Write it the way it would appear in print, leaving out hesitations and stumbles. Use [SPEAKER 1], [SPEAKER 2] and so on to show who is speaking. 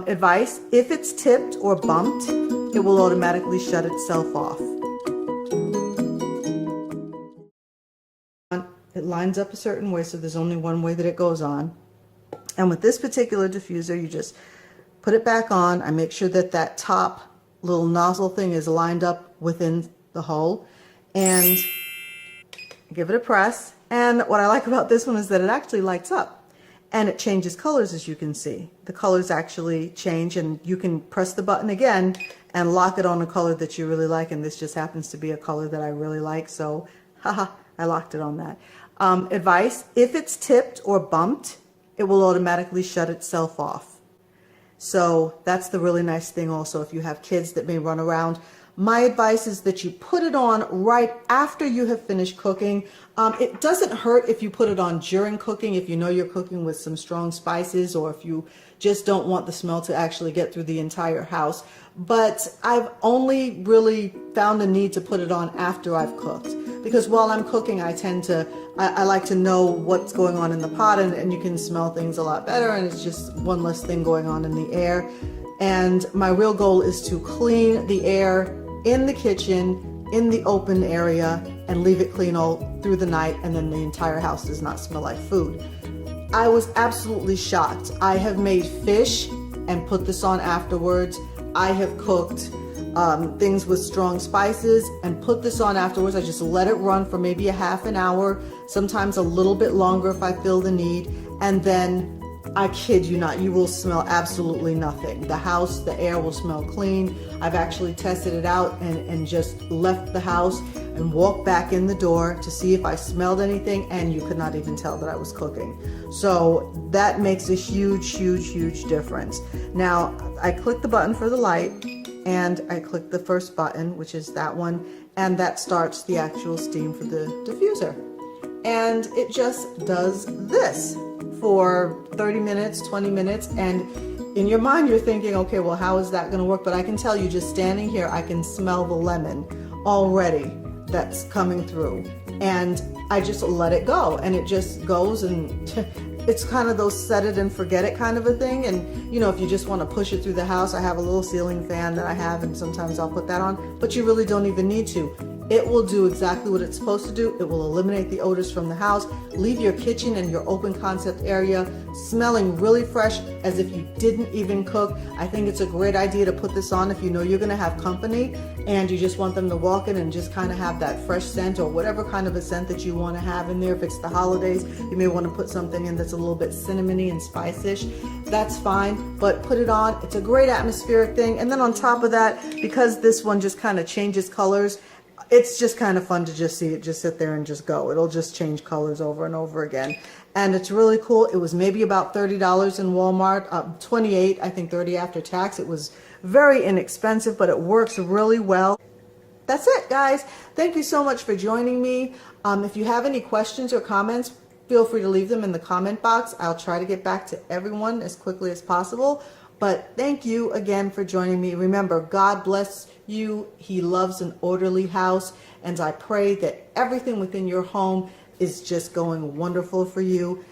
[SPEAKER 1] Advice, if it's tipped or bumped, it will automatically shut itself off. It lines up a certain way, so there's only one way that it goes on. And with this particular diffuser, you just put it back on. I make sure that that top little nozzle thing is lined up within the hole and give it a press. And what I like about this one is that it actually lights up and it changes colors, as you can see. The colors actually change, and you can press the button again and lock it on a color that you really like. And this just happens to be a color that I really like, so haha, I locked it on that. Advice, if it's tipped or bumped, it will automatically shut itself off. So that's the really nice thing also if you have kids that may run around. My advice is that you put it on right after you have finished cooking. It doesn't hurt if you put it on during cooking, if you know you're cooking with some strong spices, or if you just don't want the smell to actually get through the entire house. But I've only really found a need to put it on after I've cooked, because while I'm cooking, I like to know what's going on in the pot, and you can smell things a lot better, and it's just one less thing going on in the air. And my real goal is to clean the air in the kitchen, in the open area, and leave it clean all through the night, and then the entire house does not smell like food. I was absolutely shocked. I have made fish and put this on afterwards. I have cooked things with strong spices and put this on afterwards. I just let it run for maybe a half an hour, sometimes a little bit longer if I feel the need, and then I kid you not, you will smell absolutely nothing. The house, the air will smell clean. I've actually tested it out and just left the house and walked back in the door to see if I smelled anything, and you could not even tell that I was cooking. So that makes a huge, huge, huge difference. Now, I click the button for the light, and I click the first button, which is that one, and that starts the actual steam for the diffuser. And it just does this for 30 minutes, 20 minutes, and in your mind you're thinking, okay, well, how is that going to work? But I can tell you, just standing here, I can smell the lemon already that's coming through, and I just let it go, and it just goes, and it's kind of those set it and forget it kind of a thing. And you know, if you just want to push it through the house, I have a little ceiling fan that I have, and sometimes I'll put that on, but you really don't even need to. It will do exactly what it's supposed to do. It will eliminate the odors from the house, leave your kitchen and your open concept area smelling really fresh as if you didn't even cook. I think it's a great idea to put this on if you know you're going to have company and you just want them to walk in and just kind of have that fresh scent, or whatever kind of a scent that you want to have in there. If it's the holidays, you may want to put something in that's a little bit cinnamony and spice-ish. That's fine, but put it on. It's a great atmospheric thing. And then on top of that, because this one just kind of changes colors, it's just kind of fun to just see it just sit there and just go. It'll just change colors over and over again. And it's really cool. It was maybe about $30 in Walmart, $28, I think $30 after tax. It was very inexpensive, but it works really well. That's it, guys. Thank you so much for joining me. If you have any questions or comments, feel free to leave them in the comment box. I'll try to get back to everyone as quickly as possible. But thank you again for joining me. Remember, God bless you. He loves an orderly house. And I pray that everything within your home is just going wonderful for you.